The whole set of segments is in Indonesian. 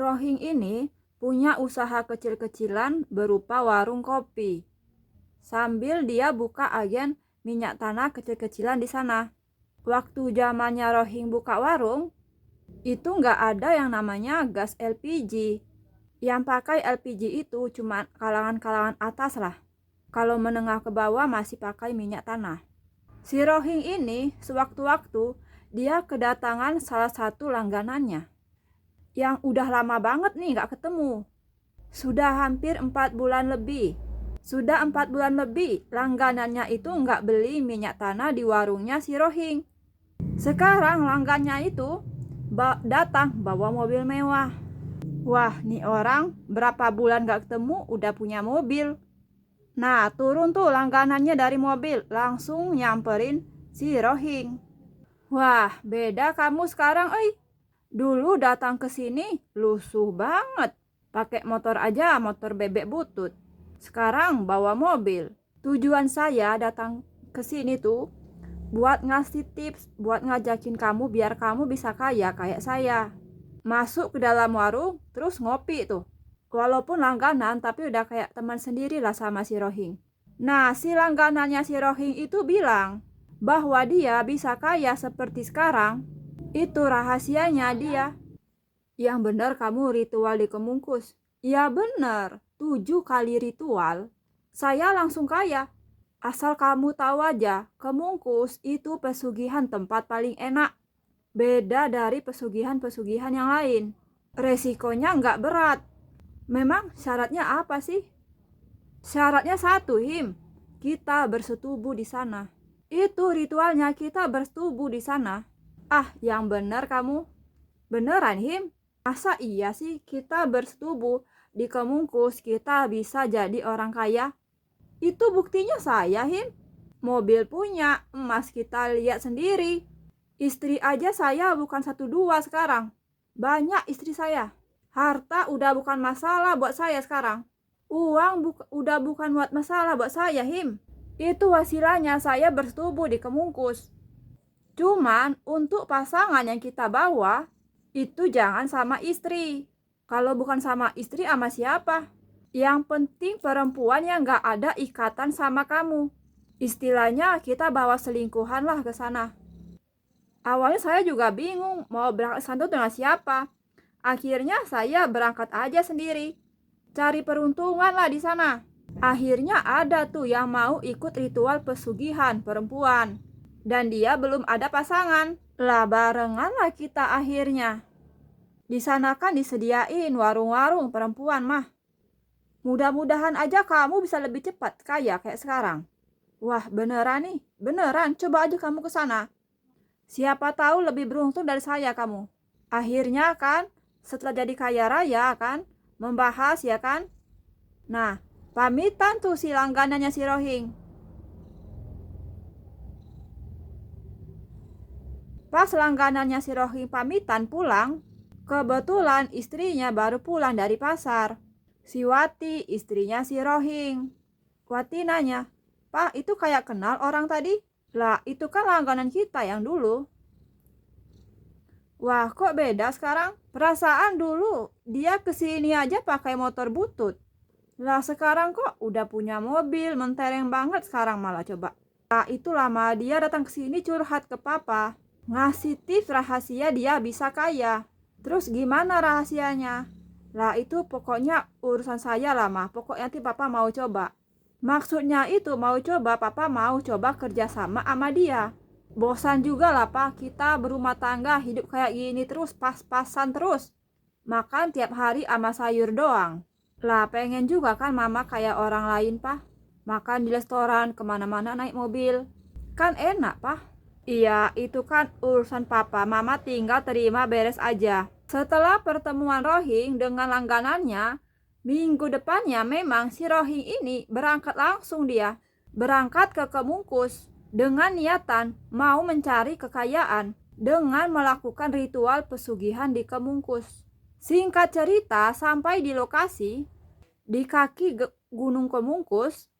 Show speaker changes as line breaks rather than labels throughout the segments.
Rohing ini punya usaha kecil-kecilan berupa warung kopi. Sambil dia buka agen minyak tanah kecil-kecilan di sana. Waktu zamannya Rohing buka warung, itu nggak ada yang namanya gas LPG. Yang pakai LPG itu cuma kalangan-kalangan atas lah. Kalau menengah ke bawah masih pakai minyak tanah. Si Rohing ini sewaktu-waktu dia kedatangan salah satu langganannya. Yang udah lama banget nih nggak ketemu. Sudah hampir 4 bulan lebih. Sudah 4 bulan lebih langganannya itu nggak beli minyak tanah di warungnya si Rohing. Sekarang langganannya itu datang bawa mobil mewah. Wah, nih orang berapa bulan gak ketemu udah punya mobil. Nah, turun tuh langganannya dari mobil, langsung nyamperin si Rohing. Wah, beda kamu sekarang, Dulu datang ke sini lusuh banget. Pakai motor aja, motor bebek butut. Sekarang bawa mobil. Tujuan saya datang ke sini tuh buat ngasih tips, buat ngajakin kamu biar kamu bisa kaya kayak saya. Masuk ke dalam warung, terus ngopi tuh. Walaupun langganan, tapi udah kayak teman sendiri lah sama si Rohing. Nah, si langganannya si Rohing itu bilang bahwa dia bisa kaya seperti sekarang. Itu rahasianya dia. Yang benar kamu ritual di Kemungkus. Ya benar, 7 kali ritual. Saya langsung kaya. Asal kamu tahu aja, Kemungkus itu pesugihan tempat paling enak. Beda dari pesugihan-pesugihan yang lain. Resikonya nggak berat. Memang syaratnya apa sih? Syaratnya satu, Him. Kita bersetubuh di sana. Itu ritualnya, kita bersetubuh di sana. Ah, yang benar kamu. Beneran, Him? Masa iya sih kita bersetubuh di Kemungkus kita bisa jadi orang kaya? Itu buktinya saya, Him. Mobil punya, emas kita lihat sendiri. Istri aja saya bukan 1 2 sekarang. Banyak istri saya. Harta udah bukan masalah buat saya sekarang. Uang udah bukan buat masalah buat saya, Him. Itu wasilanya saya bersetubuh di Kemungkus. Cuman untuk pasangan yang kita bawa, itu jangan sama istri. Kalau bukan sama istri, sama siapa? Yang penting perempuan yang gak ada ikatan sama kamu. Istilahnya kita bawa selingkuhan lah ke sana. Awalnya saya juga bingung mau berangkat sana dengan siapa. Akhirnya saya berangkat aja sendiri. Cari peruntungan lah di sana. Akhirnya ada tuh yang mau ikut ritual pesugihan perempuan. Dan dia belum ada pasangan. Lah barengan lah kita akhirnya. Di sana kan disediain warung-warung perempuan mah. Mudah-mudahan aja kamu bisa lebih cepat kaya kayak sekarang. Wah, beneran nih. Beneran, coba aja kamu ke sana. Siapa tahu lebih beruntung dari saya kamu. Akhirnya kan, setelah jadi kaya raya kan, membahas ya kan. Nah, pamitan tuh si langganannya si Rohing. Pas langganannya si Rohing pamitan pulang, kebetulan istrinya baru pulang dari pasar. Si Wati, istrinya si Rohing. Wati nanya, "Pak, itu kayak kenal orang tadi?" Lah, itu kan langganan kita yang dulu. Wah, kok beda sekarang? Perasaan dulu dia kesini aja pakai motor butut. Lah sekarang kok udah punya mobil, mentereng banget sekarang malah coba. Nah, itu lama dia datang ke sini curhat ke papa. Ngasih tips rahasia dia bisa kaya. Terus gimana rahasianya? Lah itu pokoknya urusan saya lah mah. Pokoknya nanti papa mau coba. Maksudnya itu mau coba, papa mau coba kerjasama sama dia. Bosan juga lah pak, kita berumah tangga hidup kayak gini terus, pas-pasan terus. Makan tiap hari sama sayur doang. Lah pengen juga kan mama kayak orang lain pak. Makan di restoran, kemana-mana naik mobil. Kan enak pak. Iya, itu kan urusan papa, mama tinggal terima beres aja. Setelah pertemuan Rohing dengan langganannya, minggu depannya memang si Rohing ini berangkat langsung dia. Berangkat ke Kemungkus dengan niatan mau mencari kekayaan dengan melakukan ritual pesugihan di Kemungkus. Singkat cerita, sampai di lokasi, di kaki Gunung Kemungkus,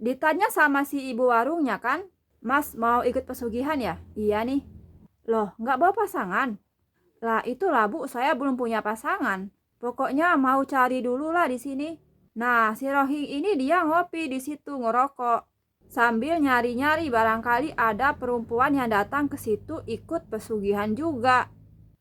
ditanya sama si ibu warungnya kan, "Mas mau ikut pesugihan ya?" "Iya nih." "Loh, nggak bawa pasangan?" Lah itulah Bu, saya belum punya pasangan. Pokoknya mau cari dulu lah di sini. Nah, si Rohing ini dia ngopi di situ ngerokok. Sambil nyari-nyari barangkali ada perempuan yang datang ke situ ikut pesugihan juga.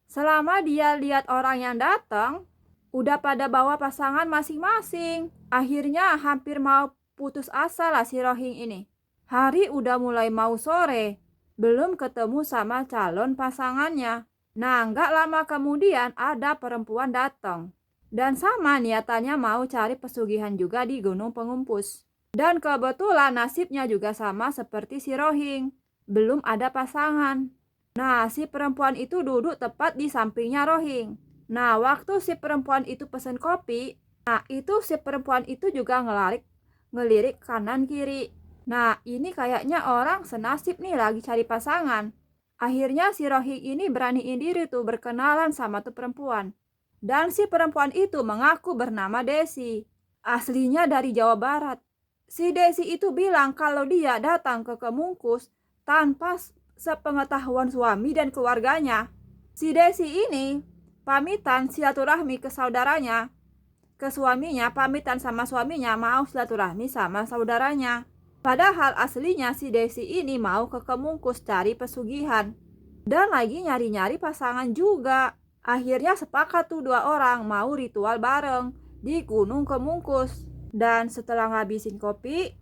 Selama dia lihat orang yang datang, udah pada bawa pasangan masing-masing. Akhirnya hampir mau putus asa lah si Rohing ini. Hari udah mulai mau sore, belum ketemu sama calon pasangannya. Nah, nggak lama kemudian ada perempuan datang. Dan sama niatannya mau cari pesugihan juga di Gunung Pengumpus. Dan kebetulan nasibnya juga sama seperti si Rohing. Belum ada pasangan. Nah, si perempuan itu duduk tepat di sampingnya Rohing. Nah, waktu si perempuan itu pesen kopi, nah itu si perempuan itu juga ngelirik kanan kiri. Nah, ini kayaknya orang senasib nih lagi cari pasangan. Akhirnya si Rohing ini beraniin diri tuh berkenalan sama tuh perempuan. Dan si perempuan itu mengaku bernama Desi. Aslinya dari Jawa Barat. Si Desi itu bilang kalau dia datang ke Kemungkus tanpa sepengetahuan suami dan keluarganya. Si Desi ini pamitan silaturahmi ke saudaranya, ke suaminya, pamitan sama suaminya mau silaturahmi sama saudaranya. Padahal aslinya si Desi ini mau ke Kemungkus cari pesugihan. Dan lagi nyari-nyari pasangan juga. Akhirnya sepakat tuh dua orang mau ritual bareng di Gunung Kemungkus. Dan setelah ngabisin kopi,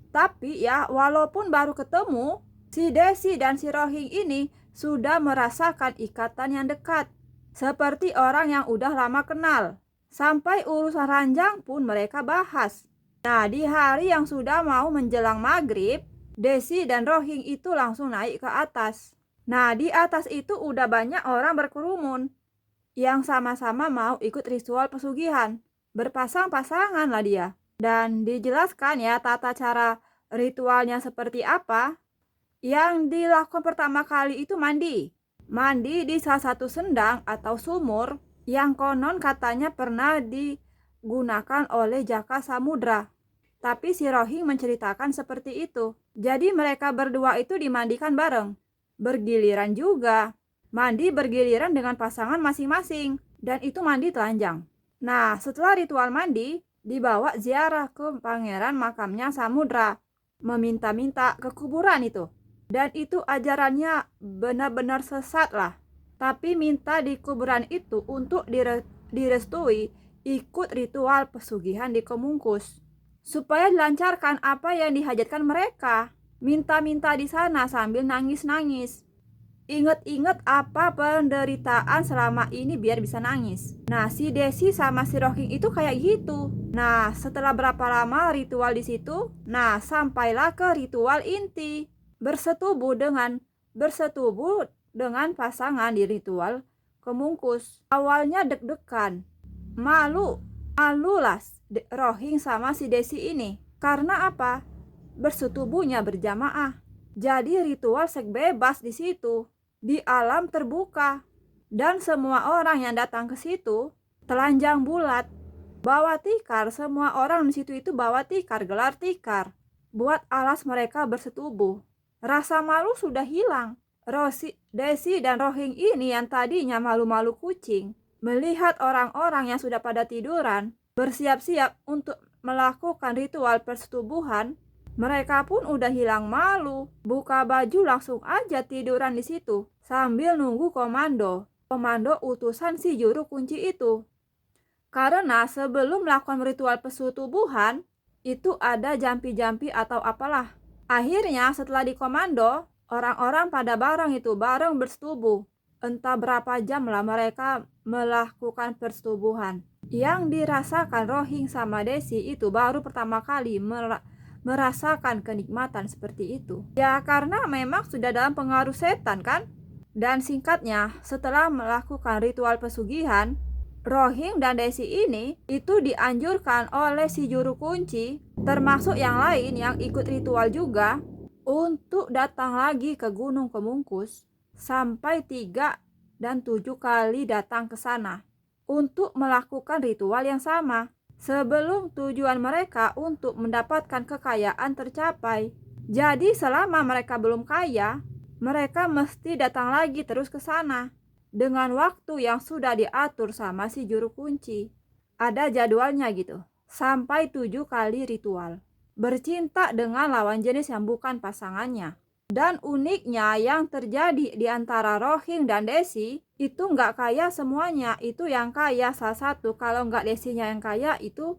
tapi ya walaupun baru ketemu, si Desi dan si Rohing ini sudah merasakan ikatan yang dekat. Seperti orang yang udah lama kenal. Sampai urusan ranjang pun mereka bahas. Nah, di hari yang sudah mau menjelang maghrib, Desi dan Rohing itu langsung naik ke atas. Nah, di atas itu udah banyak orang berkerumun yang sama-sama mau ikut ritual pesugihan. Berpasang-pasangan lah dia. Dan dijelaskan ya tata cara ritualnya seperti apa. Yang dilakukan pertama kali itu mandi. Mandi di salah satu sendang atau sumur yang konon katanya pernah digunakan oleh Jaka Samudra. Tapi si Rohing menceritakan seperti itu. Jadi mereka berdua itu dimandikan bareng. Bergiliran juga. Mandi bergiliran dengan pasangan masing-masing. Dan itu mandi telanjang. Nah, setelah ritual mandi, dibawa ziarah ke pangeran makamnya Samudra. Meminta-minta ke kuburan itu. Dan itu ajarannya benar-benar sesat lah. Tapi minta di kuburan itu untuk direstui ikut ritual pesugihan di Kemungkus. Supaya dilancarkan apa yang dihajatkan mereka. Minta-minta di sana sambil nangis-nangis. Ingat-ingat apa penderitaan selama ini biar bisa nangis. Nah, si Desi sama si Rohing itu kayak gitu. Nah, setelah berapa lama ritual di situ, nah sampailah ke ritual inti. Bersetubuh dengan pasangan di ritual Kemungkus. Awalnya deg-degan, malu lah Rohing sama si Desi ini. Karena apa? Bersetubuhnya berjamaah. Jadi ritual seks bebas di situ. Di alam terbuka. Dan semua orang yang datang ke situ telanjang bulat, bawa tikar. Semua orang di situ itu bawa tikar, gelar tikar buat alas mereka bersetubuh. Rasa malu sudah hilang. Desi dan Rohing ini yang tadinya malu-malu kucing, melihat orang-orang yang sudah pada tiduran bersiap-siap untuk melakukan ritual persetubuhan. Mereka pun udah hilang malu, buka baju langsung aja tiduran di situ sambil nunggu komando utusan si juru kunci itu. Karena sebelum melakukan ritual persetubuhan itu ada jampi-jampi atau apalah. Akhirnya setelah dikomando, orang-orang pada bareng bersetubuh. Entah berapa jam lah mereka melakukan persetubuhan. Yang dirasakan Rohing sama Desi itu baru pertama kali merasakan kenikmatan seperti itu. Ya karena memang sudah dalam pengaruh setan kan. Dan singkatnya, setelah melakukan ritual pesugihan, Rohing dan Desi ini itu dianjurkan oleh si juru kunci, termasuk yang lain yang ikut ritual juga, untuk datang lagi ke Gunung Kemungkus sampai 3 dan 7 kali datang ke sana untuk melakukan ritual yang sama. Sebelum tujuan mereka untuk mendapatkan kekayaan tercapai. Jadi selama mereka belum kaya, mereka mesti datang lagi terus ke sana. dengan waktu yang sudah diatur sama si juru kunci. Ada jadwalnya gitu. Sampai 7 kali ritual. Bercinta dengan lawan jenis yang bukan pasangannya. Dan uniknya yang terjadi di antara Rohing dan Desi itu nggak kaya semuanya. Itu yang kaya salah satu. Kalau nggak Desinya yang kaya, itu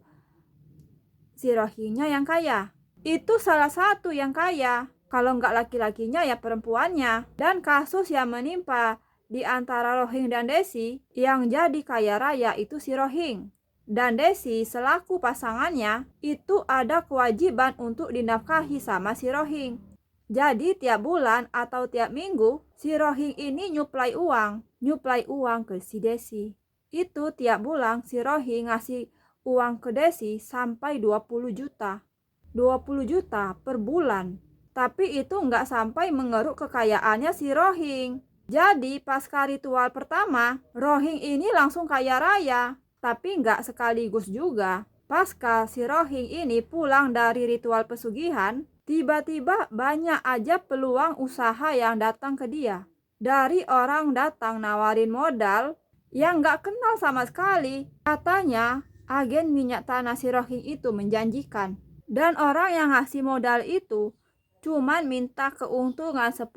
si Rohingnya yang kaya. Itu salah satu yang kaya. Kalau nggak laki-lakinya ya perempuannya. Dan kasus yang menimpa di antara Rohing dan Desi, yang jadi kaya raya itu si Rohing. Dan Desi selaku pasangannya itu ada kewajiban untuk dinafkahi sama si Rohing. Jadi tiap bulan atau tiap minggu si Rohing ini nyuplai uang ke si Desi. Itu tiap bulan si Rohing ngasih uang ke Desi sampai 20 juta. 20 juta per bulan. Tapi itu nggak sampai mengeruk kekayaannya si Rohing. Jadi pasca ritual pertama, Rohing ini langsung kaya raya. Tapi nggak sekaligus juga. Pasca si Rohing ini pulang dari ritual pesugihan, tiba-tiba banyak aja peluang usaha yang datang ke dia. Dari orang datang nawarin modal yang nggak kenal sama sekali. Katanya agen minyak tanah si Rohing itu menjanjikan. Dan orang yang ngasih modal itu cuman minta keuntungan 10%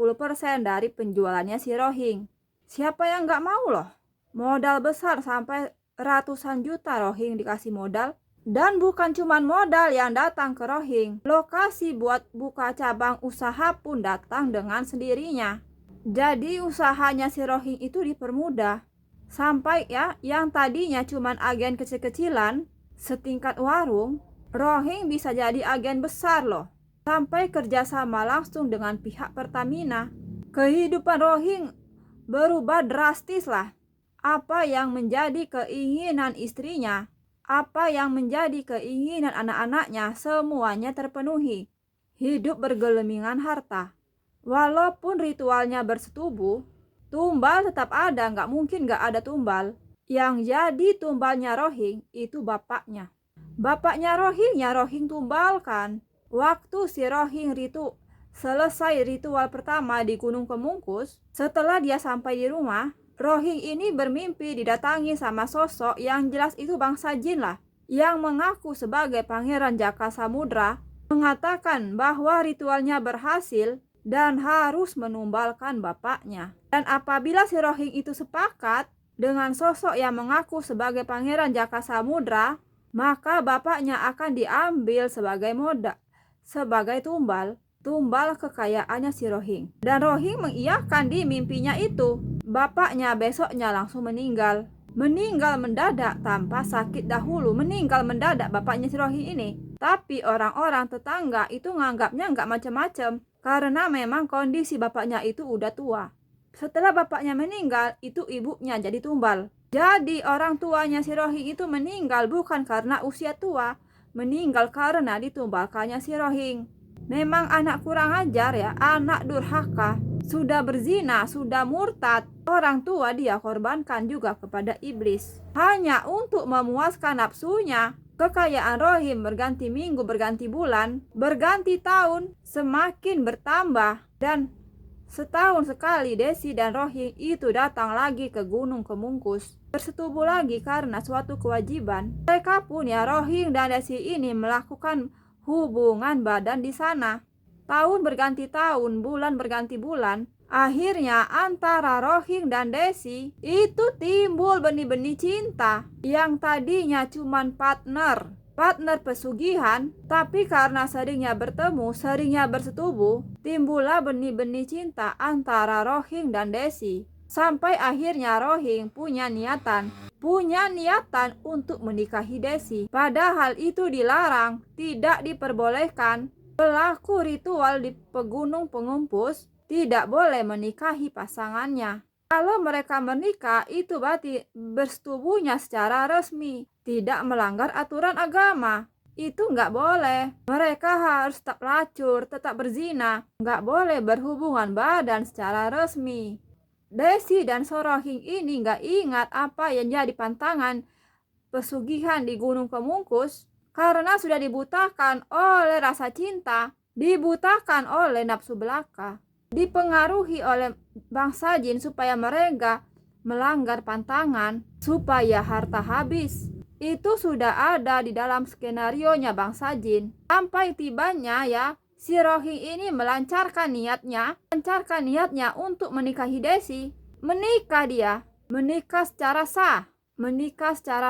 dari penjualannya si Rohing. Siapa yang nggak mau loh? Modal besar sampai ratusan juta Rohing dikasih modal. Dan bukan cuman modal yang datang ke Rohing. Lokasi buat buka cabang usaha pun datang dengan sendirinya. Jadi usahanya si Rohing itu dipermudah. Sampai ya yang tadinya cuman agen kecil-kecilan setingkat warung, Rohing bisa jadi agen besar loh. Sampai kerjasama langsung dengan pihak Pertamina. Kehidupan Rohing berubah drastis lah. Apa yang menjadi keinginan istrinya, apa yang menjadi keinginan anak-anaknya, semuanya terpenuhi. Hidup bergelimingan harta. Walaupun ritualnya bersetubuh, tumbal tetap ada, nggak mungkin nggak ada tumbal. Yang jadi tumbalnya Rohing itu bapaknya. Bapaknya Rohing tumbalkan. Waktu si Rohing selesai ritual pertama di Gunung Kemungkus, setelah dia sampai di rumah, Rohing ini bermimpi didatangi sama sosok yang jelas itu bangsa jin lah, yang mengaku sebagai Pangeran Jaka Samudra, mengatakan bahwa ritualnya berhasil dan harus menumbalkan bapaknya. Dan apabila si Rohing itu sepakat dengan sosok yang mengaku sebagai Pangeran Jaka Samudra, maka bapaknya akan diambil sebagai tumbal kekayaannya si Rohing. Dan Rohing mengiyakan di mimpinya itu. Bapaknya besoknya langsung meninggal mendadak tanpa sakit dahulu. Meninggal mendadak bapaknya si Rohing ini. Tapi orang-orang tetangga itu nganggapnya nggak macam-macam, karena memang kondisi bapaknya itu udah tua. Setelah bapaknya meninggal, itu ibunya jadi tumbal. Jadi orang tuanya si Rohing itu meninggal bukan karena usia tua, meninggal karena ditumbalkannya si Rohing. Memang anak kurang ajar ya, anak durhaka. Sudah berzina, sudah murtad. Orang tua dia korbankan juga kepada iblis. Hanya untuk memuaskan nafsunya. Kekayaan Rohing berganti minggu, berganti bulan, berganti tahun, semakin bertambah. Dan setahun sekali Desi dan Rohing itu datang lagi ke Gunung Kemungkus. Bersetubuh lagi karena suatu kewajiban. Mereka pun ya Rohing dan Desi ini melakukan hubungan badan di sana. Tahun berganti tahun, bulan berganti bulan. Akhirnya antara Rohing dan Desi itu timbul benih-benih cinta. Yang tadinya cuma partner pesugihan, tapi karena seringnya bertemu, seringnya bersetubuh, timbullah benih-benih cinta antara Rohing dan Desi. Sampai akhirnya Rohing punya niatan untuk menikahi Desi. Padahal itu dilarang, tidak diperbolehkan. Pelaku ritual di Pegunung Pengumpus tidak boleh menikahi pasangannya. Kalau mereka menikah, itu berarti bersetubuhnya secara resmi, tidak melanggar aturan agama. Itu nggak boleh. Mereka harus tetap pelacur, tetap berzina, nggak boleh berhubungan badan secara resmi. Desi dan Rohing ini nggak ingat apa yang jadi pantangan pesugihan di Gunung Kemungkus. Karena sudah dibutakan oleh rasa cinta, dibutakan oleh nafsu belaka, dipengaruhi oleh bangsa jin supaya mereka melanggar pantangan supaya harta habis. Itu sudah ada di dalam skenarionya bangsa jin. Sampai tibanya ya, si Rohing ini melancarkan niatnya untuk menikahi Desi. Menikah dia, menikah secara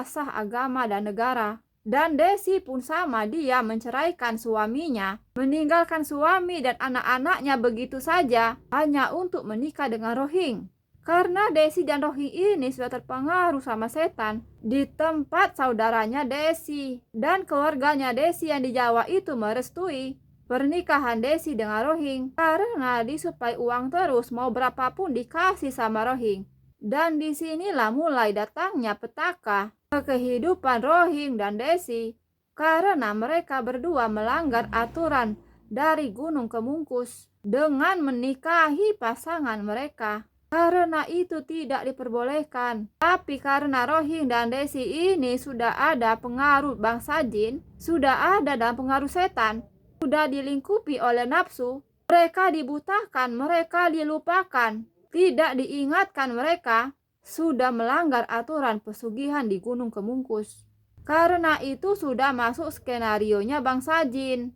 sah agama dan negara. Dan Desi pun sama, dia menceraikan suaminya, meninggalkan suami dan anak-anaknya begitu saja hanya untuk menikah dengan Rohing. Karena Desi dan Rohing ini sudah terpengaruh sama setan di tempat saudaranya Desi. Dan keluarganya Desi yang di Jawa itu merestui pernikahan Desi dengan Rohing karena disuplai uang terus, mau berapapun dikasih sama Rohing. Dan disinilah mulai datangnya petaka ke kehidupan Rohing dan Desi karena mereka berdua melanggar aturan dari Gunung Kemungkus dengan menikahi pasangan mereka. Karena itu tidak diperbolehkan. Tapi karena Rohing dan Desi ini sudah ada pengaruh bangsa jin, sudah ada dalam pengaruh setan, sudah dilingkupi oleh nafsu, mereka dibutakan, mereka dilupakan, tidak diingatkan, mereka sudah melanggar aturan pesugihan di Gunung Kemungkus. Karena itu sudah masuk skenarionya bangsa jin.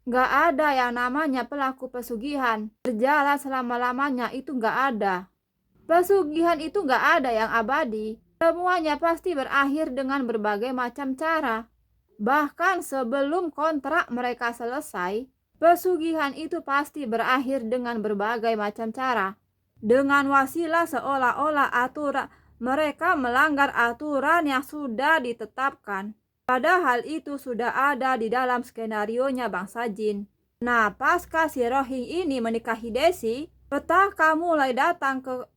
Gak ada yang namanya pelaku pesugihan berjalan selama-lamanya, itu gak ada. Pesugihan itu gak ada yang abadi. Semuanya pasti berakhir dengan berbagai macam cara. Bahkan sebelum kontrak mereka selesai, pesugihan itu pasti berakhir dengan berbagai macam cara. Dengan wasilah seolah-olah aturan mereka melanggar aturan yang sudah ditetapkan. Padahal itu sudah ada di dalam skenarionya bangsa jin. Nah, pasca si Rohing ini menikahi Desi, petaka mulai datang ke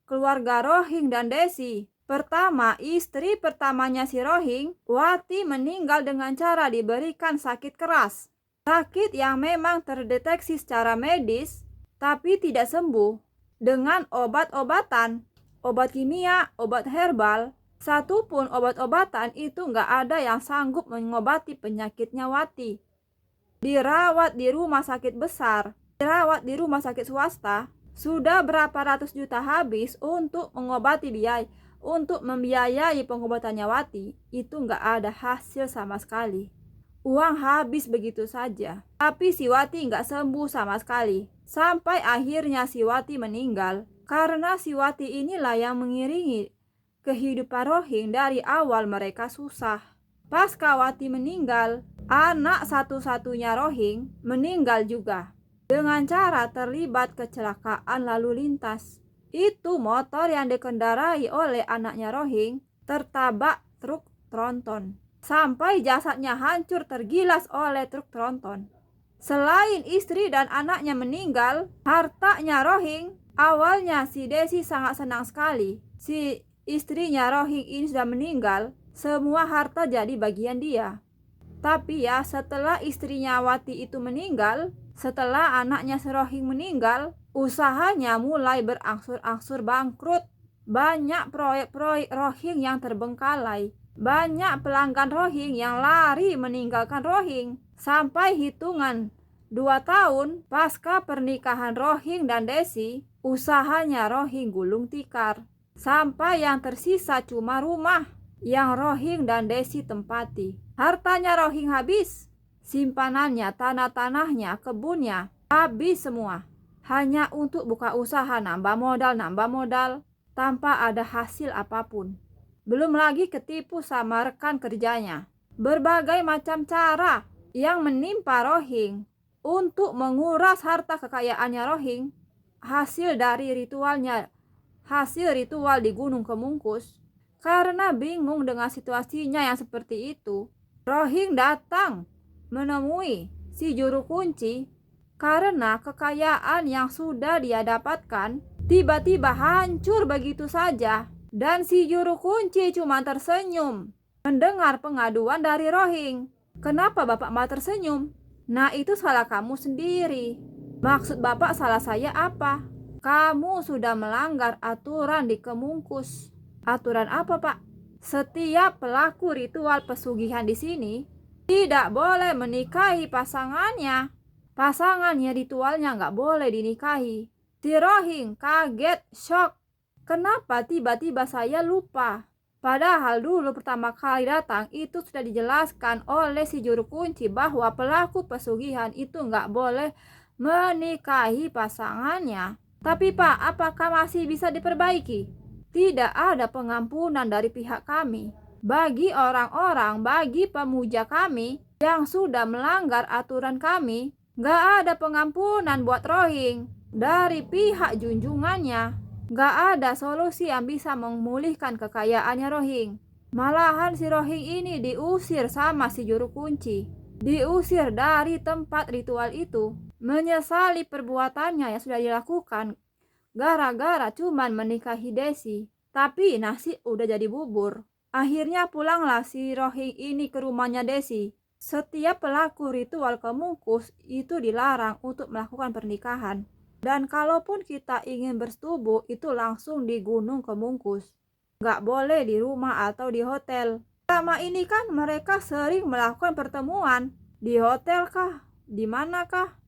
keluarga Rohing dan Desi. Pertama, istri pertamanya si Rohing, Wati, meninggal dengan cara diberikan sakit keras. Sakit yang memang terdeteksi secara medis, tapi tidak sembuh. Dengan obat-obatan, obat kimia, obat herbal, satupun obat-obatan itu nggak ada yang sanggup mengobati penyakitnya Wati. Dirawat di rumah sakit besar, dirawat di rumah sakit swasta, sudah berapa ratus juta habis untuk mengobati biaya, untuk membiayai pengobatannya Wati. Itu nggak ada hasil sama sekali. Uang habis begitu saja. Tapi si Wati nggak sembuh sama sekali. Sampai akhirnya si Wati meninggal. Karena si Wati inilah yang mengiringi kehidupan Rohing dari awal mereka susah. Pasca Wati meninggal, anak satu-satunya Rohing meninggal juga. Dengan cara terlibat kecelakaan lalu lintas. Itu motor yang dikendarai oleh anaknya Rohing tertabak truk tronton. Sampai jasadnya hancur tergilas oleh truk tronton. Selain istri dan anaknya meninggal, hartanya Rohing, awalnya si Desi sangat senang sekali. Si istrinya Rohing ini sudah meninggal, semua harta jadi bagian dia. Tapi ya, setelah istrinya Wati itu meninggal, setelah anaknya Rohing meninggal, usahanya mulai berangsur-angsur bangkrut. Banyak proyek-proyek Rohing yang terbengkalai. Banyak pelanggan Rohing yang lari meninggalkan Rohing. Sampai hitungan 2 tahun pasca pernikahan Rohing dan Desi, usahanya Rohing gulung tikar. Sampai yang tersisa cuma rumah yang Rohing dan Desi tempati. Hartanya Rohing habis, simpanannya, tanah-tanahnya, kebunnya habis semua. Hanya untuk buka usaha, nambah modal, tanpa ada hasil apapun. Belum lagi ketipu sama rekan kerjanya. Berbagai macam cara yang menimpa Rohing untuk menguras harta kekayaannya Rohing, hasil dari ritualnya, hasil ritual di Gunung Kemungkus. Karena bingung dengan situasinya yang seperti itu, Rohing datang menemui si juru kunci karena kekayaan yang sudah dia dapatkan tiba-tiba hancur begitu saja. Dan si juru kunci cuma tersenyum mendengar pengaduan dari Rohing. Kenapa Bapak malah tersenyum? Nah, itu salah kamu sendiri. Maksud Bapak salah saya apa? Kamu sudah melanggar aturan di Kemungkus. Aturan apa, Pak? Setiap pelaku ritual pesugihan di sini tidak boleh menikahi pasangannya. Pasangannya ritualnya nggak boleh dinikahi. Si Rohing kaget, shock. Kenapa tiba-tiba saya lupa? Padahal dulu pertama kali datang itu sudah dijelaskan oleh si juru kunci bahwa pelaku pesugihan itu nggak boleh menikahi pasangannya. Tapi Pak, apakah masih bisa diperbaiki? Tidak ada pengampunan dari pihak kami. Bagi orang-orang, bagi pemuja kami yang sudah melanggar aturan kami, nggak ada pengampunan buat Rohing. Dari pihak junjungannya, nggak ada solusi yang bisa memulihkan kekayaannya Rohing. Malahan si Rohing ini diusir sama si juru kunci. Diusir dari tempat ritual itu. Menyesali perbuatannya yang sudah dilakukan gara-gara cuman menikahi Desi. Tapi nasi udah jadi bubur. Akhirnya pulanglah si Rohing ini ke rumahnya Desi. Setiap pelaku ritual kemungkus itu dilarang untuk melakukan pernikahan. Dan kalaupun kita ingin bersetubuh itu langsung di Gunung Kemungkus. Nggak boleh di rumah atau di hotel. Selama ini kan mereka sering melakukan pertemuan. Di hotel kah? Di mana kah?